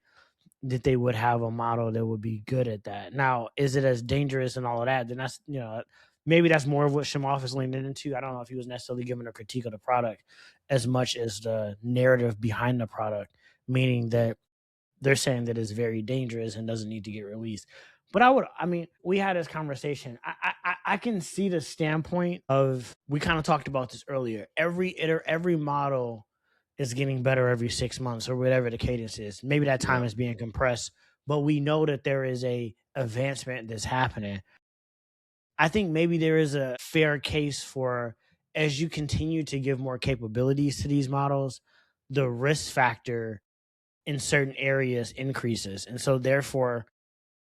that they would have a model that would be good at that. Now, is it as dangerous and all of that? Then that's maybe that's more of what Shimoff is leaning into. I don't know if he was necessarily giving a critique of the product as much as the narrative behind the product, meaning that they're saying that it's very dangerous and doesn't need to get released. But I mean, we had this conversation. I can see the standpoint of, we kind of talked about this earlier. Every model is getting better every 6 months or whatever the cadence is. Maybe that time Yeah. is being compressed, but we know that there is a advancement that's happening. I think maybe there is a fair case for, as you continue to give more capabilities to these models, the risk factor in certain areas increases. And so therefore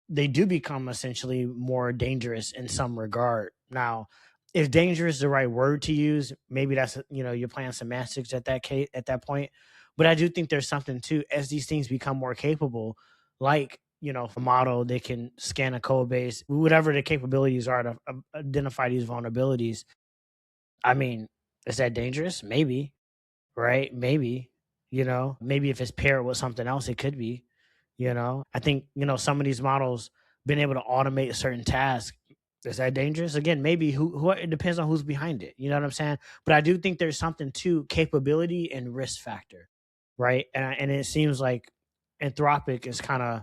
they do become essentially more dangerous in some regard. Now, if danger is the right word to use, maybe that's you're playing semantics at that point. But I do think there's something too, as these things become more capable, like a model that can scan a code base, whatever the capabilities are to identify these vulnerabilities. I mean, is that dangerous? Maybe, right? Maybe, maybe if it's paired with something else, it could be. I think some of these models been able to automate certain tasks. Is that dangerous? Again, maybe who it depends on who's behind it. You know what I'm saying? But I do think there's something to capability and risk factor, right? And it seems like Anthropic is kind of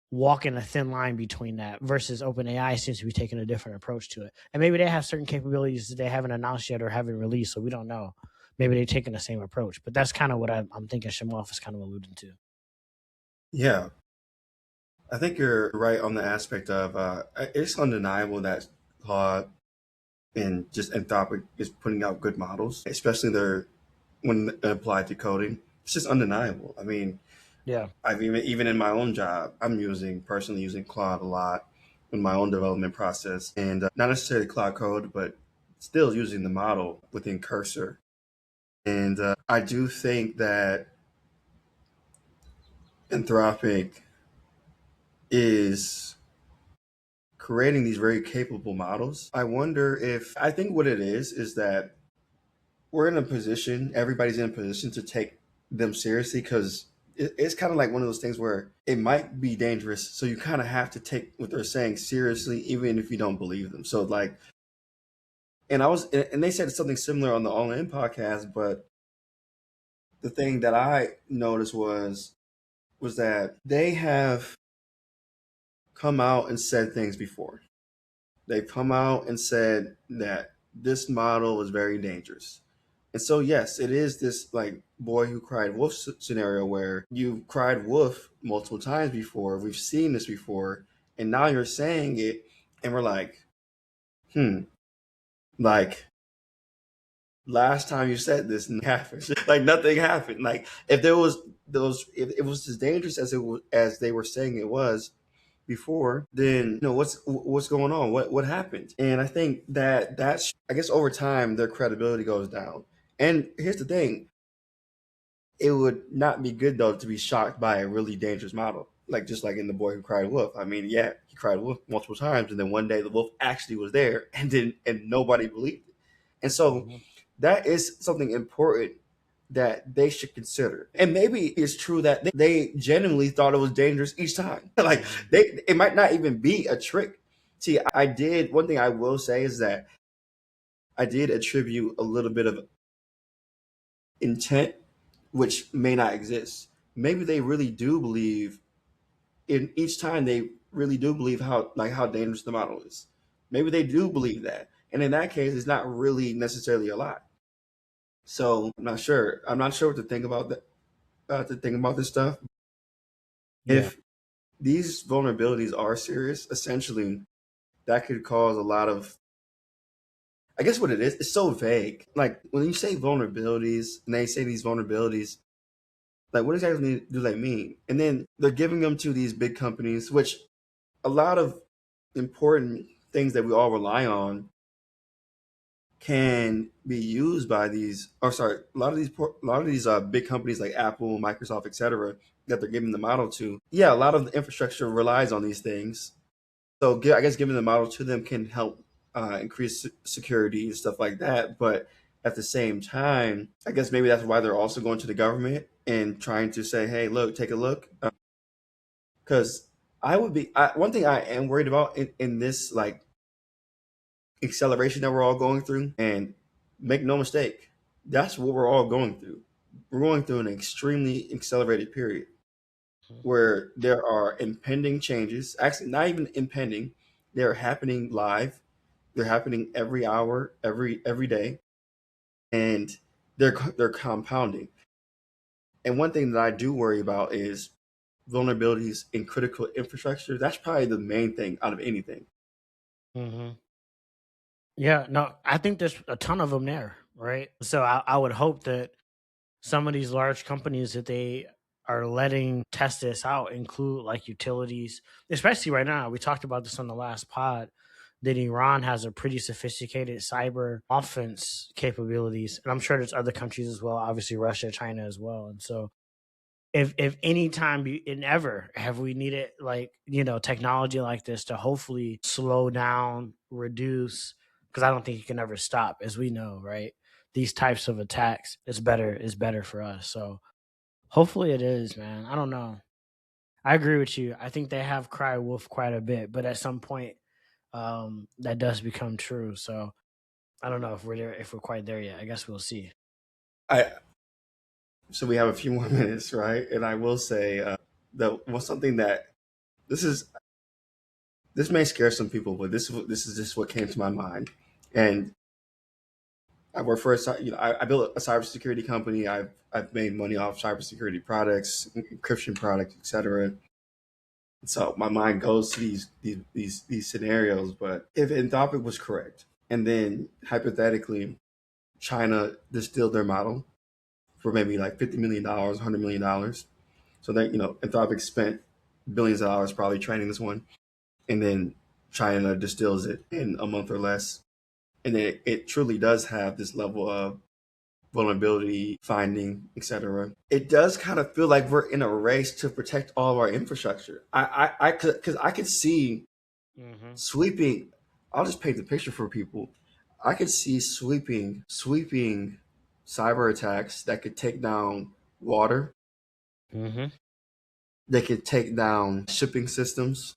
walking a thin line between that, versus OpenAI seems to be taking a different approach to it. And maybe they have certain capabilities that they haven't announced yet or haven't released, so we don't know. Maybe they're taking the same approach. But that's kind of what I'm thinking Shimoff is kind of alluding to. Yeah, I think you're right on the aspect of it's undeniable that Claude and just Anthropic is putting out good models, especially their when applied to coding. It's just undeniable. I mean, Yeah. I've even in my own job, I'm personally using Claude a lot in my own development process, and not necessarily Claude Code, but still using the model within Cursor. And I do think that Anthropic is creating these very capable models. I think what it is that we're in a position, everybody's in a position to take them seriously, because it's kind of like one of those things where it might be dangerous. So you kind of have to take what they're saying seriously, even if you don't believe them. So like, and they said something similar on the All In podcast, but the thing that I noticed was that they have come out and said things before. They've come out and said that this model is very dangerous. And so, yes, it is this like boy who cried wolf scenario where you cried wolf multiple times before. We've seen this before. And now you're saying it. And we're like, like last time you said this, nothing happened. Like nothing happened. Like if if it was as dangerous as they were saying it was before, then what's going on? What happened? And I think that's I guess over time their credibility goes down. And here's the thing: it would not be good though to be shocked by a really dangerous model, like just like in The Boy Who Cried Wolf. I mean, yeah, he cried wolf multiple times, and then one day the wolf actually was there, and nobody believed it. And so Mm-hmm. that is something important that they should consider. And maybe it's true that they genuinely thought it was dangerous each time. Like it might not even be a trick. See, one thing I will say is that I did attribute a little bit of intent, which may not exist. Maybe they really do believe in each time they really do believe how dangerous the model is. Maybe they do believe that. And in that case, it's not really necessarily a lie. So I'm not sure. I'm not sure what to think about that. To think about this stuff. Yeah. If these vulnerabilities are serious, essentially, that could cause a lot of. I guess what it is, it's so vague. Like when you say vulnerabilities, and they say these vulnerabilities, like what exactly do they mean? And then they're giving them to these big companies, which a lot of important things that we all rely on can be used by these, or sorry, a lot of these big companies like Apple, Microsoft, etc., that they're giving the model to. Yeah, a lot of the infrastructure relies on these things, So I guess giving the model to them can help increase security and stuff like that. But at the same time, I guess maybe that's why they're also going to the government and trying to say, "Hey, look, take a look." Because one thing I am worried about in this like acceleration that we're all going through, and make no mistake, that's what we're all going through. We're going through an extremely accelerated period where there are impending changes. Actually, not even impending; they're happening live. They're happening every hour, every day, and they're compounding. And one thing that I do worry about is vulnerabilities in critical infrastructure. That's probably the main thing out of anything. Hmm. Yeah, no, I think there's a ton of them there, right? So I would hope that some of these large companies that they are letting test this out include like utilities, especially right now. We talked about this on the last pod that Iran has a pretty sophisticated cyber offense capabilities, and I'm sure there's other countries as well. Obviously, Russia, China as well, and so if any time and ever have we needed like technology like this to hopefully slow down, reduce, because I don't think you can ever stop, as we know, right? These types of attacks is better for us. So hopefully it is, man. I don't know. I agree with you. I think they have cried wolf quite a bit, but at some point, that does become true. So I don't know if we're there, if we're quite there yet. I guess we'll see. I So we have a few more minutes, right? And I will say something that this is this may scare some people, but this is just what came to my mind. And I work for I built a cybersecurity company. I've made money off cybersecurity products, encryption products, etc. So my mind goes to these scenarios. But if Anthropic was correct, and then hypothetically China distilled their model for maybe like $50 million, $100 million, so that Anthropic spent billions of dollars probably training this one, and then China distills it in a month or less, and then it truly does have this level of vulnerability finding, etc. It does kind of feel like we're in a race to protect all of our infrastructure. Because I could see Mm-hmm. sweeping. I'll just paint the picture for people. I could see sweeping cyber attacks that could take down water. Mm-hmm. They could take down shipping systems.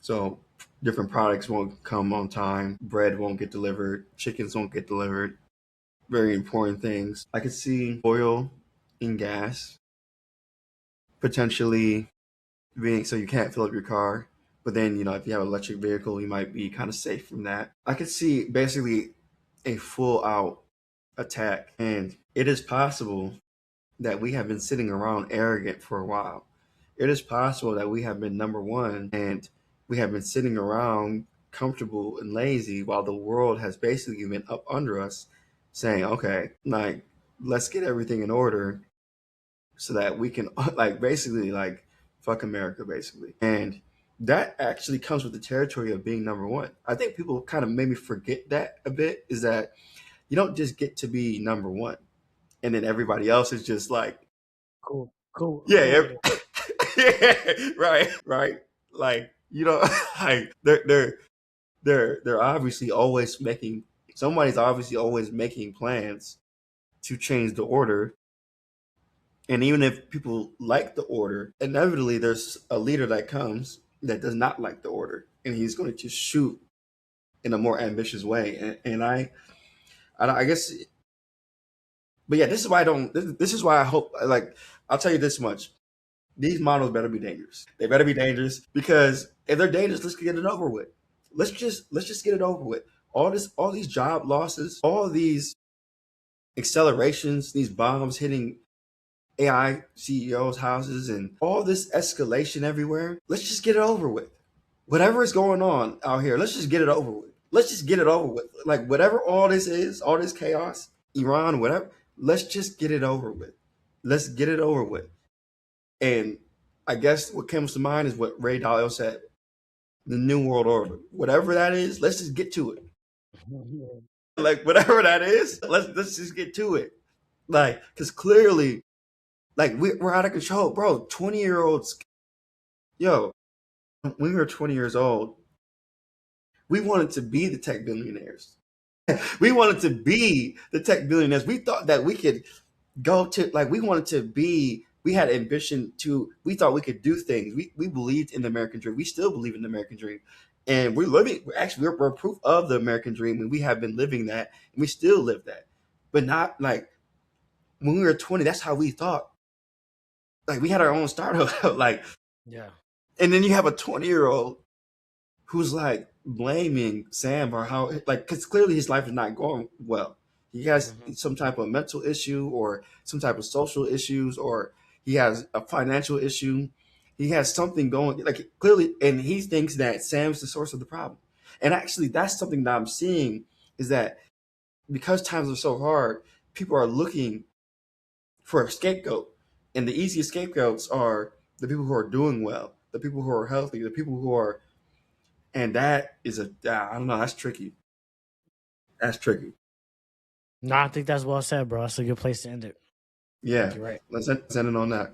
So different products won't come on time. Bread won't get delivered. Chickens won't get delivered. Very important things. I could see oil and gas potentially being so you can't fill up your car. But then, if you have an electric vehicle, you might be kind of safe from that. I could see basically a full out attack. And it is possible that we have been sitting around arrogant for a while. It is possible that we have been number one and we have been sitting around comfortable and lazy while the world has basically been up under us saying, okay, like, let's get everything in order so that we can, like, basically, like, fuck America, basically. And that actually comes with the territory of being number one. I think people kind of maybe forget that a bit, is that you don't just get to be number one and then everybody else is just like, Cool. Cool. yeah, Cool with it. yeah, right. Like, like they're obviously always making somebody's obviously always making plans to change the order. And even if people like the order, inevitably there's a leader that comes that does not like the order, and he's going to shoot in a more ambitious way. And I guess, but yeah, this is why I don't. This is why I hope. Like, I'll tell you this much: these models better be dangerous. They better be dangerous, because if they're dangerous, let's get it over with. Let's just get it over with. All these job losses, all these accelerations, these bombs hitting AI CEOs' houses, and all this escalation everywhere. Let's just get it over with. Whatever is going on out here, let's just get it over with. Let's just get it over with. Like, whatever all this is, all this chaos, Iran, whatever, let's just get it over with. Let's get it over with. And I guess what comes to mind is what Ray Dalio said: the New World Order. Whatever that is, let's just get to it. Like, whatever that is, let's just get to it. Like, because clearly, like, we're out of control, bro. 20-year-olds, yo, when we were 20 years old, We wanted to be the tech billionaires. We wanted to be the tech billionaires. We thought that we could go to, like, we wanted to be, we had ambition to, we thought we could do things. We believed in the American dream. We still believe in the American dream. And we're living, we're proof of the American dream, and we have been living that, and we still live that. But not like when we were 20, that's how we thought. Like, we had our own startup. Like, Yeah. and then you have a 20-year-old who's like blaming Sam for how, like, because clearly his life is not going well. He has some type of mental issue or some type of social issues, or he has a financial issue. He has something going, like, clearly, and he thinks that Sam's the source of the problem. And actually, that's something that I'm seeing, is that because times are so hard, people are looking for a scapegoat. And the easiest scapegoats are the people who are doing well, the people who are healthy, the people who are, and that is I don't know, that's tricky. That's tricky. No, I think that's well said, bro. That's a good place to end it. Yeah. You're right. Let's end it on that.